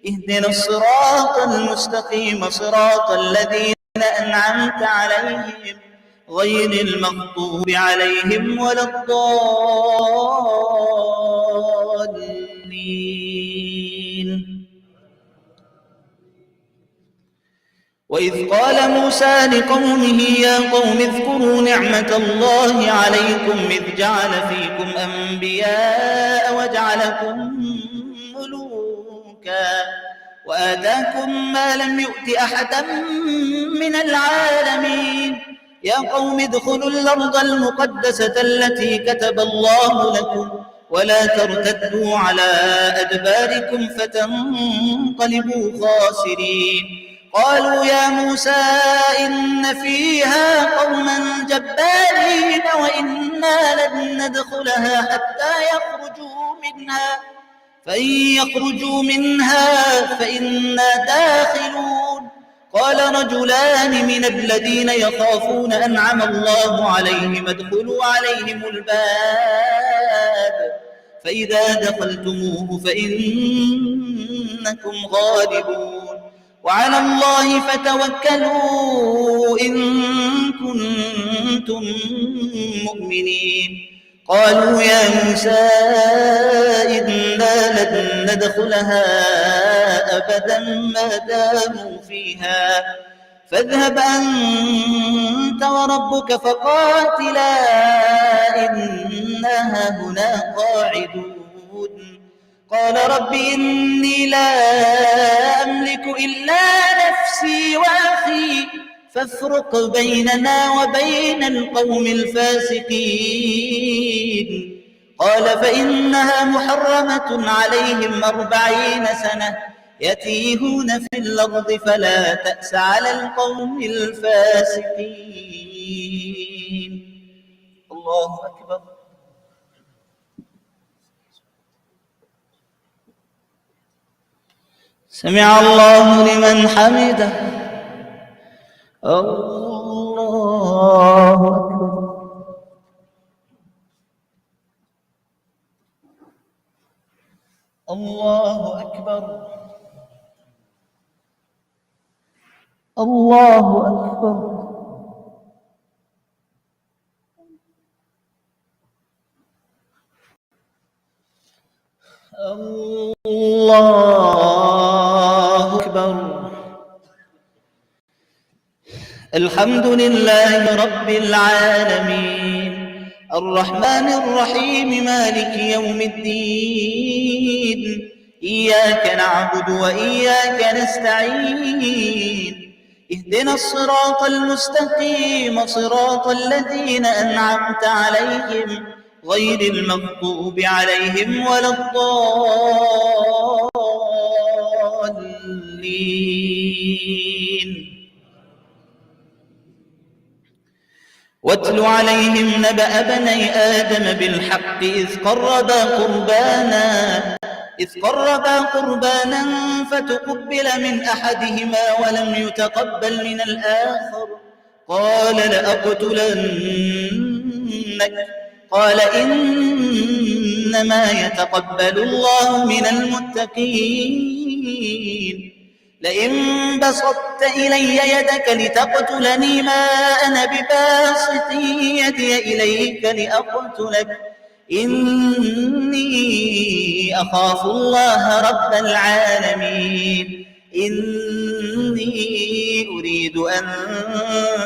اهدنا الصراط المستقيم صراط الذين أنعمت عليهم غير المغضوب عليهم ولا الضالين. وإذ قال موسى لقومه يا قوم اذكروا نعمة الله عليكم إذ جعل فيكم أنبياء وجعلكم ملوكا وآتاكم ما لم يؤت أحدا من العالمين. يا قوم ادخلوا الأرض المقدسة التي كتب الله لكم ولا ترتدوا على أدباركم فتنقلبوا خاسرين. قالوا يا موسى إن فيها قوما جبارين وإنا لن ندخلها حتى يخرجوا منها فإن يخرجوا منها فإنا داخلون. قال رجلان من الذين يخافون أنعم الله عليهم ادخلوا عليهم الباب فإذا دخلتموه فإنكم غالبون وعلى الله فتوكلوا إن كنتم مؤمنين. قالوا يا موسى إنا لن ندخلها أبدا ما داموا فيها فاذهب أنت وربك فقاتلا إنا هنا قاعدون. قال رب إني لا أملك إلا نفسي وأخي فافرق بيننا وبين القوم الفاسقين. قال فإنها محرمة عليهم 40 سنة يتيهون في الأرض فلا تأس على القوم الفاسقين. الله أكبر. سمع الله لمن حمده. الله أكبر. الله أكبر. الله أكبر. الله أكبر. الحمد لله رب العالمين الرحمن الرحيم مالك يوم الدين إياك نعبد وإياك نستعين اهدنا الصراط المستقيم صراط الذين أنعمت عليهم غير المغضوب عليهم ولا الضالين. واتل عليهم نبأ بني آدم بالحق إذ قربا قربانا فتقبل من أحدهما ولم يتقبل من الآخر قال لأقتلنك قال إنما يتقبل الله من المتقين. لئن بسطت إلي يدك لتقتلني ما أنا بباسط يدي إليك لأقتلك إني أخاف الله رب العالمين. إني أريد أن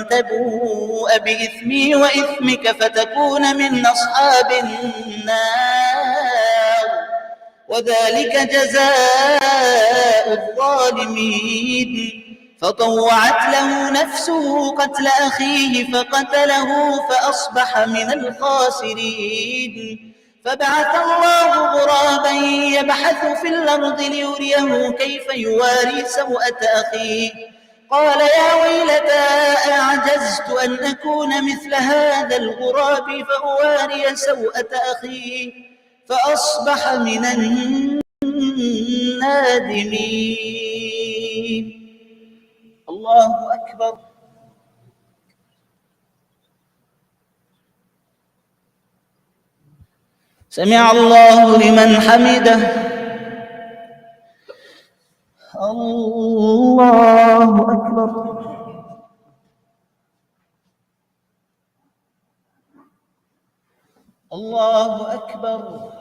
تبوء بإثمي وإثمك فتكون من أصحاب النار وذلك جزاء الظالمين. فطوعت له نفسه قتل أخيه فقتله فأصبح من الخاسرين. فبعث الله غرابا يبحث في الأرض ليريه كيف يواري سوءة أخيه قال يا ويلتى أعجزت أن أكون مثل هذا الغراب فأواري سوءة أخيه فأصبح من النادمين. الله أكبر. سمع الله لمن حمده. الله أكبر الله أكبر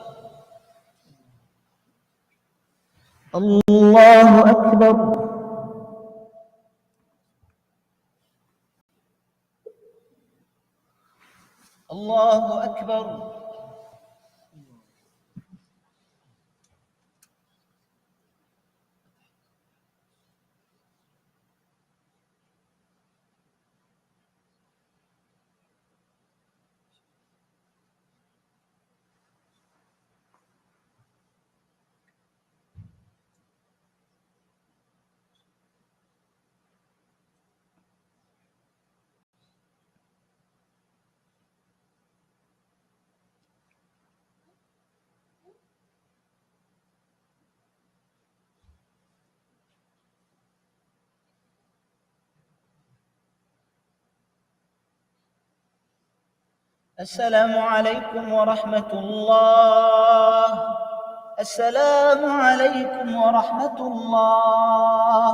الله أكبر الله أكبر السلام عليكم ورحمة الله السلام عليكم ورحمة الله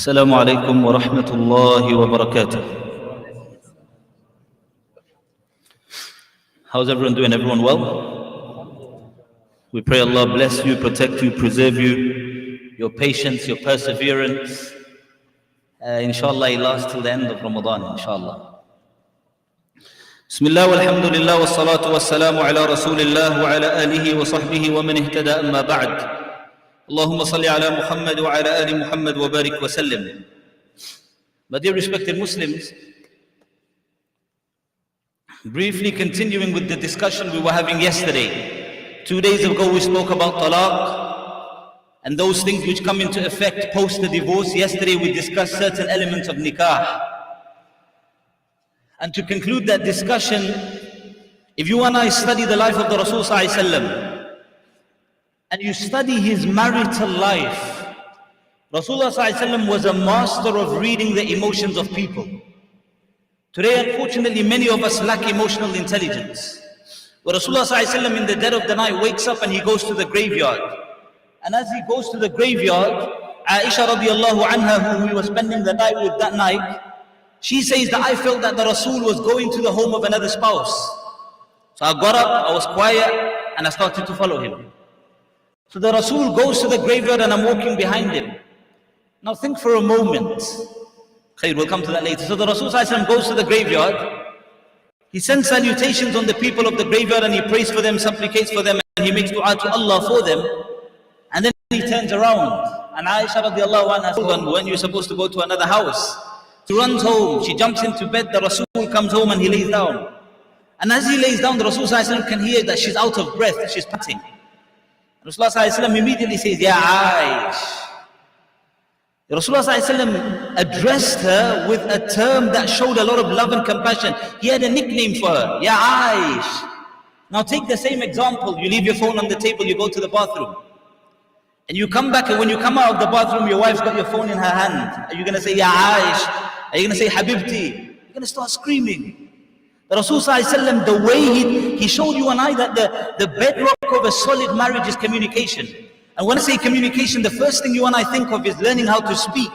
السلام عليكم ورحمة الله وبركاته. How's everyone doing? Everyone well? We pray Allah bless you, protect you, preserve you, your patience, your perseverance. Inshallah, it lasts till the end of Ramadan, inshallah. Bismillah walhamdulillah wassalatu wassalamu ala rasulillah wa ala alihi wa sahbihi wa man ihtada amma ba'd. Allahumma salli ala Muhammad wa ala ali Muhammad wa barik wa sallim. My dear respected Muslims, briefly continuing with the discussion we were having yesterday. 2 days ago we spoke about talaq and those things which come into effect post the divorce. Yesterday we discussed certain elements of nikah. And to conclude that discussion, if you and I study the life of the Rasul sallallahu alaihi wasallam, and you study his marital life, Rasulullah ﷺ was a master of reading the emotions of people. Today, unfortunately, many of us lack emotional intelligence. Where Rasulullah ﷺ in the dead of the night wakes up and he goes to the graveyard. And as he goes to the graveyard, Aisha radiallahu anha, who he was spending the night with that night, she says that I felt that the Rasul was going to the home of another spouse. So I got up, I was quiet, and I started to follow him. So the Rasul goes to the graveyard and I'm walking behind him. Now think for a moment. Khair, we'll come to that later. So the Rasul ﷺ goes to the graveyard. He sends salutations on the people of the graveyard and he prays for them, supplicates for them, and he makes dua to Allah for them. And then he turns around. And Aisha radiallahu anha says, when you're supposed to go to another house, she runs home, she jumps into bed, the Rasul comes home and he lays down. And as he lays down, the Rasul ﷺ can hear that she's out of breath, she's panting. Rasulullah ﷺ immediately says, Ya Aish. Rasulullah ﷺ addressed her with a term that showed a lot of love and compassion. He had a nickname for her, Ya Aish. Now take the same example. You leave your phone on the table, you go to the bathroom. And you come back, and when you come out of the bathroom, your wife's got your phone in her hand. Are you going to say, Ya Aish? Are you going to say, Habibti? You're going to start screaming. The Rasul ﷺ, the way he showed you and I that the bedrock of a solid marriage is communication. And when I say communication, the first thing you and I think of is learning how to speak.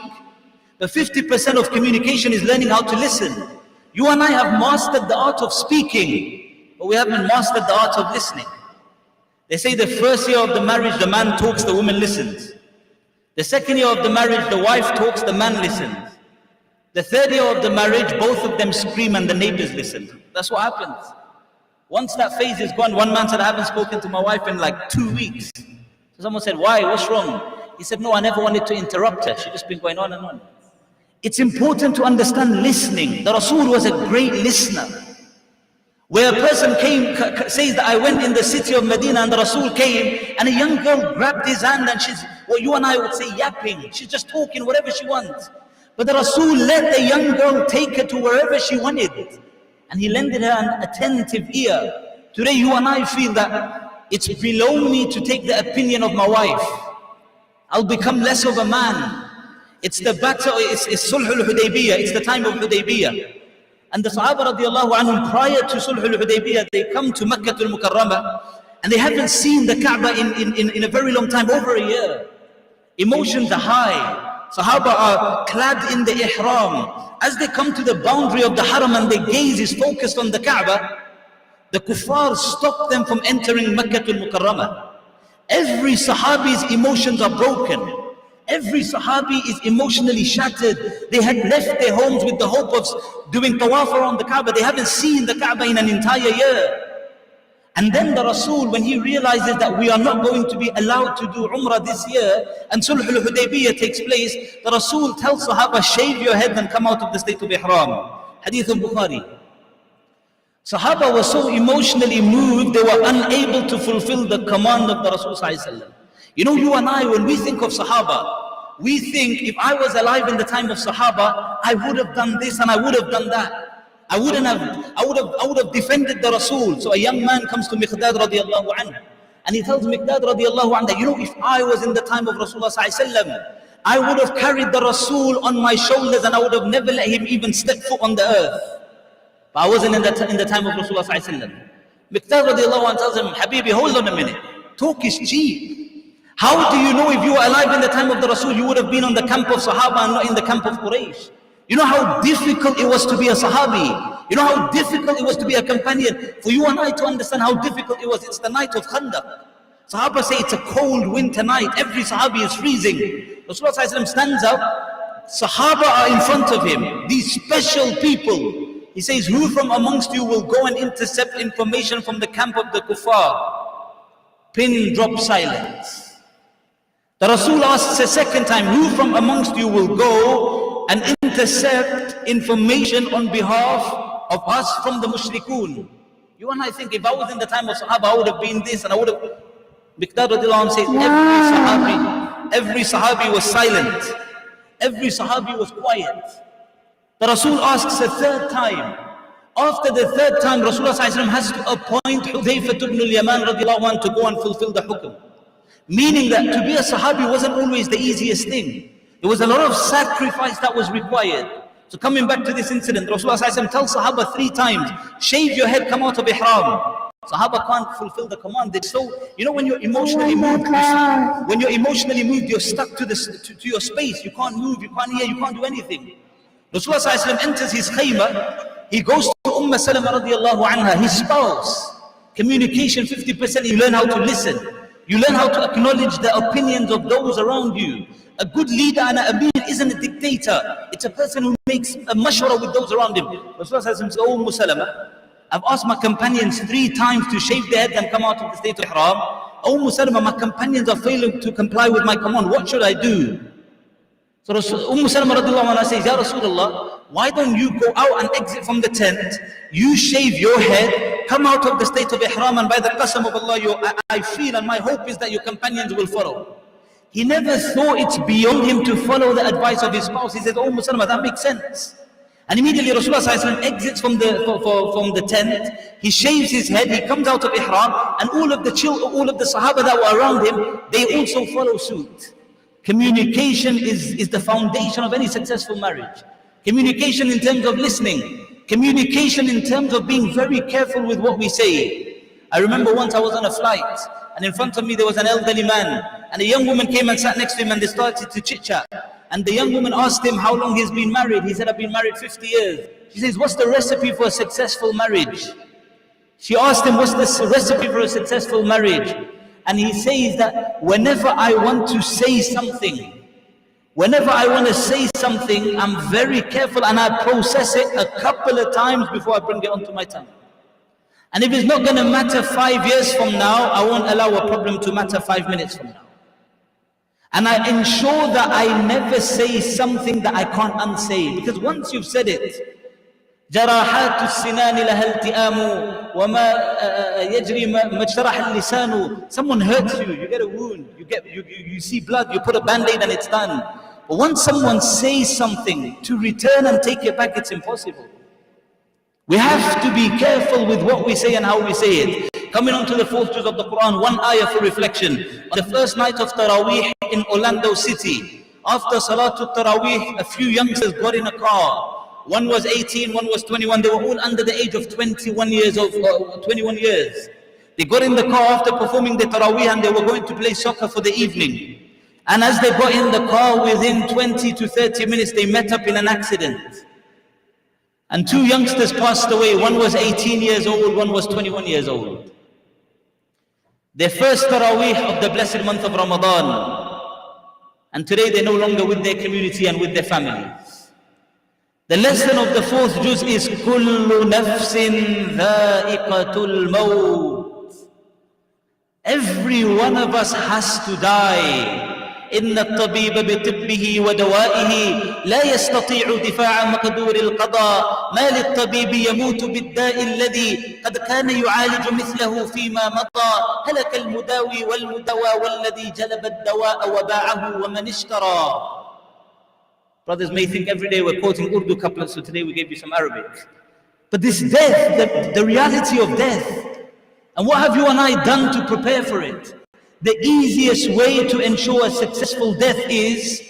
But 50% of communication is learning how to listen. You and I have mastered the art of speaking, but we haven't mastered the art of listening. They say the first year of the marriage, the man talks, the woman listens. The second year of the marriage, the wife talks, the man listens. The third year of the marriage, both of them scream and the neighbors listen. That's what happens. Once that phase is gone, one man said, I haven't spoken to my wife in like 2 weeks. So someone said, why? What's wrong? He said, no, I never wanted to interrupt her. She'd just been going on and on. It's important to understand listening. The Rasul was a great listener. Where a person says that I went in the city of Medina and the Rasul came and a young girl grabbed his hand and she's, well, you and I would say yapping. She's just talking whatever she wants. But the Rasul let the young girl take her to wherever she wanted. And he lended her an attentive ear. Today you and I feel that it's below me to take the opinion of my wife. I'll become less of a man. It's the battle, it's Sulh al-Hudaybiyah, it's the time of Hudaybiyah. And the Sahaba radiallahu anhum, prior to Sulh al-Hudaybiyah, they come to Makkah al-Mukarramah and they haven't seen the Kaaba in a very long time, over a year. Emotions are high. Sahaba are clad in the ihram. As they come to the boundary of the haram and their gaze is focused on the Kaaba, the kuffar stop them from entering Makkah al-Mukarramah. Every Sahabi's emotions are broken. Every Sahabi is emotionally shattered. They had left their homes with the hope of doing tawaf around the Kaaba. They haven't seen the Kaaba in an entire year. And then the Rasul, when he realizes that we are not going to be allowed to do Umrah this year, and Sulh al-Hudaybiyah takes place, the Rasul tells Sahaba, shave your head and come out of the state of Ihram. Hadith al-Bukhari. Sahaba were so emotionally moved, they were unable to fulfill the command of the Rasul sallallahu alaihi wasallam. You know, you and I, when we think of Sahaba, we think if I was alive in the time of Sahaba, I would have done this and I would have done that. I would have defended the Rasul. So a young man comes to Miqdad radiallahu anhu and he tells Miqdad radiallahu anhu that, you know, if I was in the time of Rasulullah sallallahu alaihi wasallam, I would have carried the Rasul on my shoulders and I would have never let him even step foot on the earth. But I wasn't in the time of Rasulullah sallallahu alaihi wasallam. Miqdad radiallahu anhu tells him, Habibi, hold on a minute. Talk is cheap. How do you know if you were alive in the time of the Rasul, you would have been on the camp of Sahaba and not in the camp of Quraysh? You know how difficult it was to be a Sahabi. You know how difficult it was to be a companion. For you and I to understand how difficult it was, it's the night of Khandaq. Sahaba say it's a cold winter night. Every Sahabi is freezing. Rasulullah sallallahu alaihi wasallam stands up. Sahaba are in front of him. These special people. He says, who from amongst you will go and intercept information from the camp of the kuffar? Pin drop silence. The Rasul asks a second time, who from amongst you will go and intercept information on behalf of us from the mushrikun? You and I think, if I was in the time of Sahaba, I would have been this and I would have... Miqdad radiallahu anhu says, every Sahabi was silent. Every Sahabi was quiet. The Rasul asks a third time. After the third time, Rasulullah sallallahu alaihi wasallam has to appoint Hudhayfah ibn al-Yaman radiallahu anhu to go and fulfill the hukm. Meaning that to be a Sahabi wasn't always the easiest thing. There was a lot of sacrifice that was required. So coming back to this incident, Rasulullah ﷺ tells Sahaba 3 times, shave your head, come out of Ihram. Sahaba can't fulfill the command. It's so, you know, when you're emotionally moved, you're stuck to your space. You can't move, you can't hear, you can't do anything. Rasulullah ﷺ enters his khayma. He goes to Salama radiallahu anha, his spouse. Communication 50%, you learn how to listen. You learn how to acknowledge the opinions of those around you. A good leader and an amir isn't a dictator. It's a person who makes a mashwara with those around him. Rasulullah says, oh Salama, I've asked my companions 3 times to shave their head and come out of the state of Ihram. Oh Salama, my companions are failing to comply with my command. What should I do? So Salama radiallahu anha says, Ya Rasulullah, why don't you go out and exit from the tent, you shave your head, come out of the state of Ihram, and by the qasam of Allah, I feel and my hope is that your companions will follow. He never thought it's beyond him to follow the advice of his spouse. He says, oh Salama, that makes sense. And immediately Rasulullah ﷺ exits from the tent, he shaves his head, he comes out of Ihram, and all of the Sahaba that were around him, they also follow suit. Communication is the foundation of any successful marriage. Communication in terms of listening. Communication in terms of being very careful with what we say. I remember once I was on a flight, and in front of me there was an elderly man, and a young woman came and sat next to him, and they started to chit-chat. And the young woman asked him how long he's been married. He said, I've been married 50 years. She says, what's the recipe for a successful marriage? She asked him, what's the recipe for a successful marriage? And he says that whenever I want to say something, I'm very careful and I process it a couple of times before I bring it onto my tongue. And if it's not going to matter 5 years from now, I won't allow a problem to matter 5 minutes from now. And I ensure that I never say something that I can't unsay. Because once you've said it, جراحات السنان لها التئام وما يجري ما اجترح اللسان. Someone hurts you, you get a wound, you see blood, you put a band-aid and it's done. But once someone says something, to return and take it back, it's impossible. We have to be careful with what we say and how we say it. Coming on to the fourth juz of the Quran, one ayah for reflection. On the first night of Taraweeh in Orlando City, after Salatul Taraweeh, a few youngsters got in a car. One was 18, one was 21. They were all under the age of 21 years. They got in the car after performing the Taraweeh and they were going to play soccer for the evening. And as they got in the car, within 20 to 30 minutes, they met up in an accident. And two youngsters passed away. One was 18 years old, one was 21 years old. Their first Taraweeh of the blessed month of Ramadan. And today they're no longer with their community and with their families. The lesson of the fourth juz is كُلُّ نَفْسٍ ذَائِقَةُ الْمَوْتِ. Every one of us has to die. إن الطبيب بطبه ودوائه لا يستطيع دفاع مقدور القضاء ما للطبيب يموت بالداء الذي قد كان يعالج مثله فيما مضى هلك المداوي والمدوى والذي جلب الدواء وباعه ومن اشترى. Brothers may think every day we're quoting Urdu couplets, so today we gave you some Arabic. But this death, the reality of death, and what have you and I done to prepare for it? The easiest way to ensure a successful death is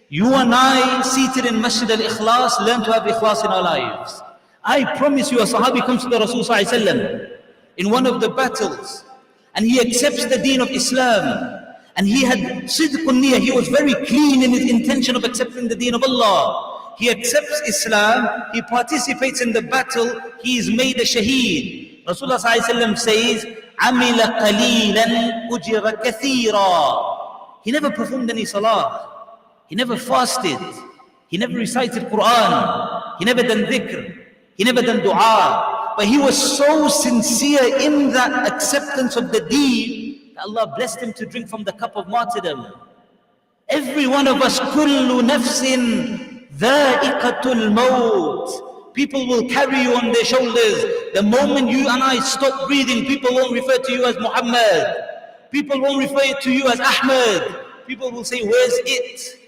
you and I, seated in Masjid Al-Ikhlaas, learn to have Ikhlaas in our lives. I promise you, a Sahabi comes to the Rasul ﷺ in one of the battles, and he accepts the deen of Islam. And he had sidqun niyyah, he was very clean in his intention of accepting the deen of Allah. He accepts Islam, he participates in the battle, he is made a shaheed. Rasulullah ﷺ says, عَمِلَ قَلِيلًا أُجِرَ كَثِيرًا. He never performed any salah, he never fasted, he never recited Quran, he never done dhikr, he never done dua. But he was so sincere in that acceptance of the deen, Allah blessed him to drink from the cup of martyrdom. Every one of us, كُلُّ نَفْسٍ ذَائِقَةُ الْمَوْتِ. People will carry you on their shoulders. The moment you and I stop breathing, people won't refer to you as Muhammad. People won't refer to you as Ahmed. People will say, where's it?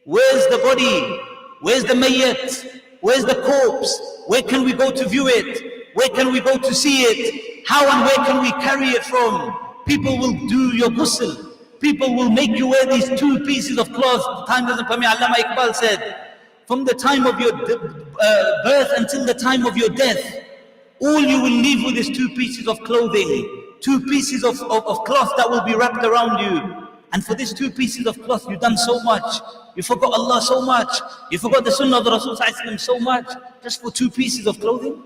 Where's the body? Where's the mayyat? Where's the corpse? Where can we go to view it? Where can we go to see it? How and where can we carry it from? People will do your ghusl. People will make you wear these two pieces of cloth. Time doesn't permit. Allama Iqbal said, from the time of your birth until the time of your death, all you will leave with is two pieces of clothing, two pieces of cloth that will be wrapped around you. And for these two pieces of cloth, you've done so much. You forgot Allah so much. You forgot the sunnah of the Rasul so much. Just for two pieces of clothing?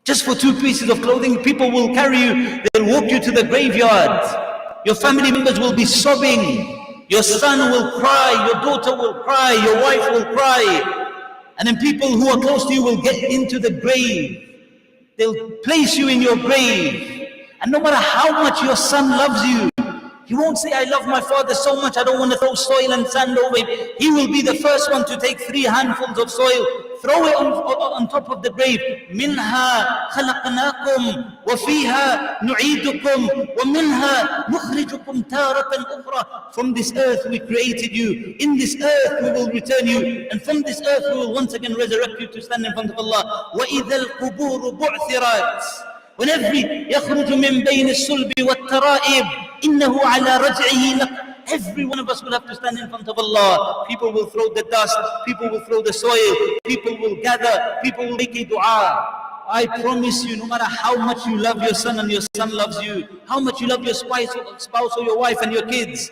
Just for two pieces of clothing, people will carry you, they'll walk you to the graveyard. Your family members will be sobbing. Your son will cry, your daughter will cry, your wife will cry. And then people who are close to you will get into the grave. They'll place you in your grave. And no matter how much your son loves you, he won't say, I love my father so much, I don't want to throw soil and sand over him. He will be the first one to take 3 handfuls of soil, throw it on top of the grave. مِنْهَا خَلَقْنَاكُمْ وَفِيهَا نُعِيدُكُمْ وَمِنْهَا نُخْرِجُكُمْ تَارَةً أُخْرَى. From this earth we created you. In this earth we will return you. And from this earth we will once again resurrect you to stand in front of Allah. وَإِذَا الْقُبُورُ بُعْثِرَتْ. When يَخْرُجُ مِنْ بَيْنِ السُّلْبِ وَالتَّرَائِبِ إِنَّهُ عَلَى رَجْعِهِ. Every one of us will have to stand in front of Allah. People will throw the dust, people will throw the soil, people will gather, people will make a dua. I promise you, no matter how much you love your son and your son loves you, how much you love your spouse or your wife and your kids,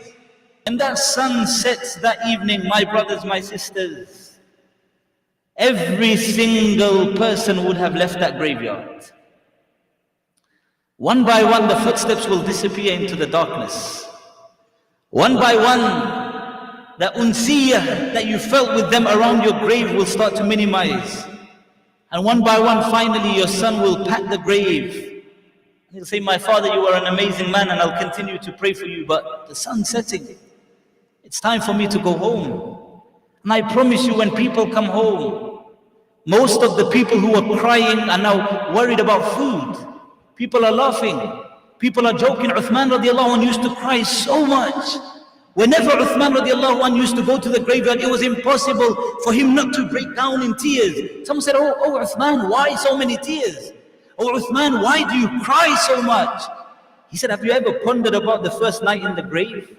and that sun sets that evening, my brothers, my sisters, every single person would have left that graveyard. One by one, the footsteps will disappear into the darkness. One by one, the unsiyah that you felt with them around your grave will start to minimize. And one by one, finally, your son will pat the grave. He'll say, my father, you are an amazing man and I'll continue to pray for you, but the sun's setting. It's time for me to go home. And I promise you, when people come home, most of the people who are crying are now worried about food. People are laughing. People are joking. Uthman radiallahu anh used to cry so much. Whenever Uthman radiallahu anh used to go to the graveyard, it was impossible for him not to break down in tears. Someone said, oh Uthman, why so many tears? Oh Uthman, why do you cry so much? He said, have you ever pondered about the first night in the grave?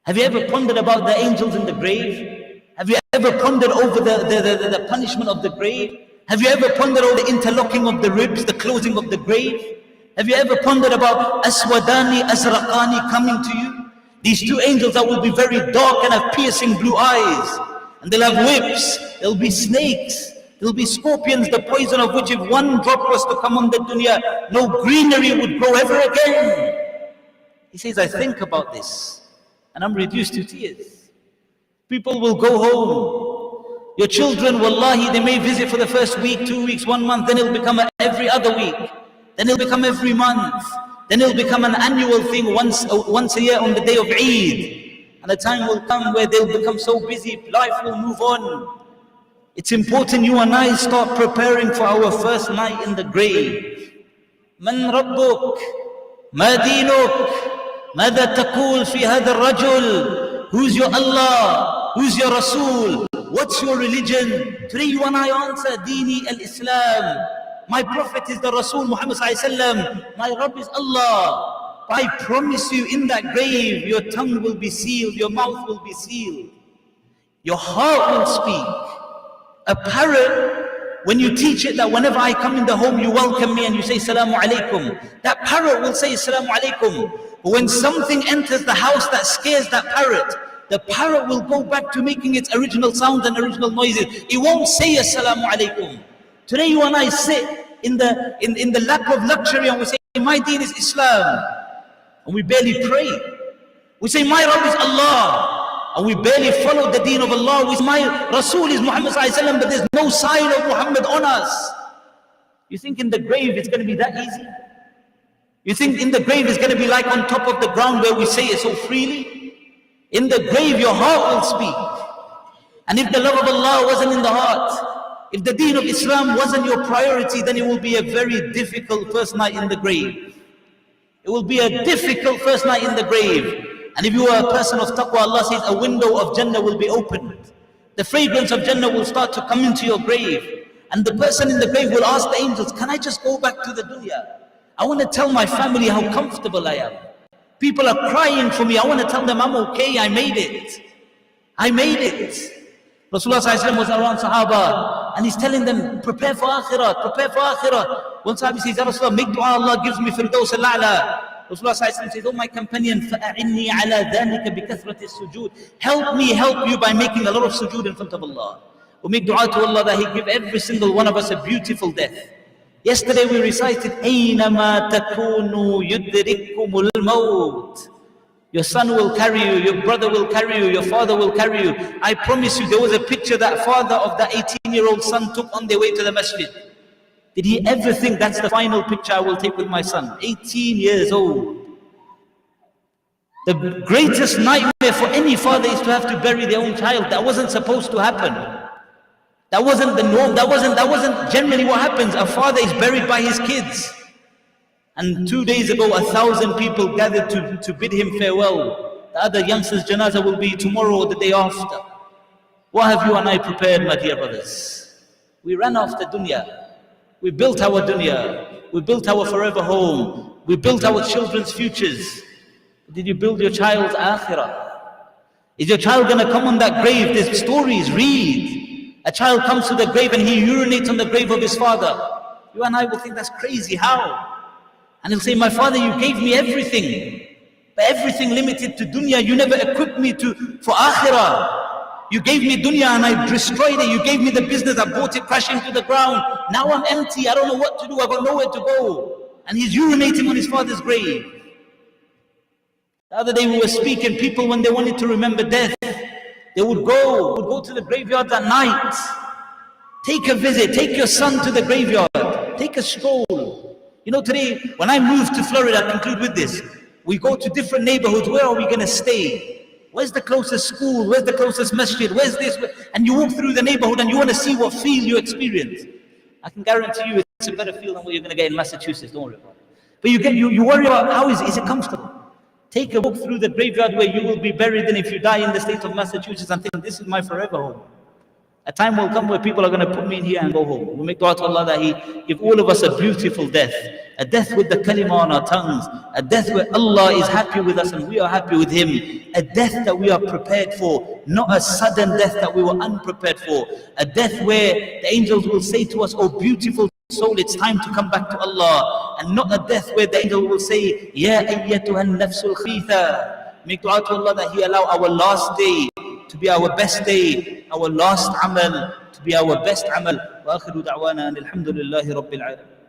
Have you ever pondered about the angels in the grave? Have you ever pondered over the punishment of the grave? Have you ever pondered over the interlocking of the ribs, the closing of the grave? Have you ever pondered about Aswadani, Azraqani coming to you? These two angels that will be very dark and have piercing blue eyes. And they'll have whips, there'll be snakes, there'll be scorpions, the poison of which if one drop was to come on the dunya, no greenery would grow ever again. He says, I think about this and I'm reduced to tears. People will go home. Your children, wallahi, they may visit for the first week, 2 weeks, 1 month, then it'll become every other week. Then it'll become every month. Then it'll become an annual thing once a year on the day of Eid. And the time will come where they'll become so busy, life will move on. It's important you and I start preparing for our first night in the grave. Man Rabbuk? Ma Dinuk? Mada taqul fi hadha ar-rajul? Who's your Allah? Who's your Rasul? What's your religion? Today you and I answer, Dini al-Islam. My Prophet is the Rasul Muhammad sallallahu alaihi wasallam. My Rabb is Allah. I promise you, in that grave, your tongue will be sealed, your mouth will be sealed. Your heart will speak. A parrot, when you teach it that whenever I come in the home, you welcome me and you say Assalamu alaikum, that parrot will say Assalamu alaikum. But when something enters the house that scares that parrot, the parrot will go back to making its original sounds and original noises. It won't say Assalamu alaikum. Today you and I sit in the lap of luxury and we say, my deen is Islam. And we barely pray. We say, my Rabb is Allah. And we barely follow the deen of Allah. We say, my Rasul is Muhammad sallallahu alaihi wasallam, but there's no sign of Muhammad on us. You think in the grave it's going to be that easy? You think in the grave it's going to be like on top of the ground where we say it so freely? In the grave your heart will speak. And if the love of Allah wasn't in the heart, if the deen of Islam wasn't your priority, then it will be a very difficult first night in the grave. It will be a difficult first night in the grave. And if you are a person of taqwa, Allah says a window of Jannah will be opened. The fragrance of Jannah will start to come into your grave. And the person in the grave will ask the angels, can I just go back to the dunya? I want to tell my family how comfortable I am. People are crying for me. I want to tell them I'm okay, I made it. I made it. Rasulullah ﷺ was around Sahaba and he's telling them, prepare for Akhirah, prepare for Akhirah. One Sahabi says, Ya Rasulullah, make dua, Allah gives me Firdaus al-A'la. Rasulullah ﷺ says, oh my companion, فَأَعِنِّي عَلَى ذَلِكَ بِكَثْرَةِ السُّجُودِ. Help me help you by making a lot of sujood in front of Allah. We make dua to Allah that He give every single one of us a beautiful death. Yesterday we recited, أَيْنَمَا تَكُونُوا يُدْرِكُمُ الْمَوْتِ. Your son will carry you, your brother will carry you, your father will carry you. I promise you, there was a picture that father of that 18-year-old son took on their way to the masjid. Did he ever think that's the final picture I will take with my son? 18 years old. The greatest nightmare for any father is to have to bury their own child. That wasn't supposed to happen. That wasn't the norm. That wasn't generally what happens. A father is buried by his kids. And 2 days ago, 1,000 people gathered to bid him farewell. The other youngster's janazah will be tomorrow or the day after. What have you and I prepared, my dear brothers? We ran after dunya. We built our dunya. We built our forever home. We built our children's futures. Did you build your child's akhirah? Is your child going to come on that grave? There's stories, read. A child comes to the grave and he urinates on the grave of his father. You and I will think that's crazy. How? And he'll say, my father, you gave me everything. But everything limited to dunya. You never equipped me for akhirah. You gave me dunya and I destroyed it. You gave me the business, I brought it crashing to the ground. Now I'm empty, I don't know what to do, I've got nowhere to go. And he's urinating on his father's grave. The other day we were speaking, people when they wanted to remember death, they would go to the graveyard at night. Take a visit, take your son to the graveyard, take a stroll. You know, today, when I moved to Florida, I conclude with this. We go to different neighborhoods. Where are we going to stay? Where's the closest school? Where's the closest masjid? Where's this? And you walk through the neighborhood and you want to see what feel you experience. I can guarantee you it's a better feel than what you're going to get in Massachusetts. Don't worry about it. But you worry about how is it comfortable? Take a walk through the graveyard where you will be buried, and if you die in the state of Massachusetts and think, this is my forever home. A time will come where people are going to put me in here and go home. We make dua to Allah that He give all of us a beautiful death. A death with the kalima on our tongues. A death where Allah is happy with us and we are happy with Him. A death that we are prepared for. Not a sudden death that we were unprepared for. A death where the angels will say to us, oh beautiful soul, it's time to come back to Allah. And not a death where the angel will say, Ya ayyatuhan nafsul khitha. Make dua to Allah that He allow our last day to be our best day, our last amal to be our best amal. Wa akhiru da'wana and alhamdulillahi rabbil alamin.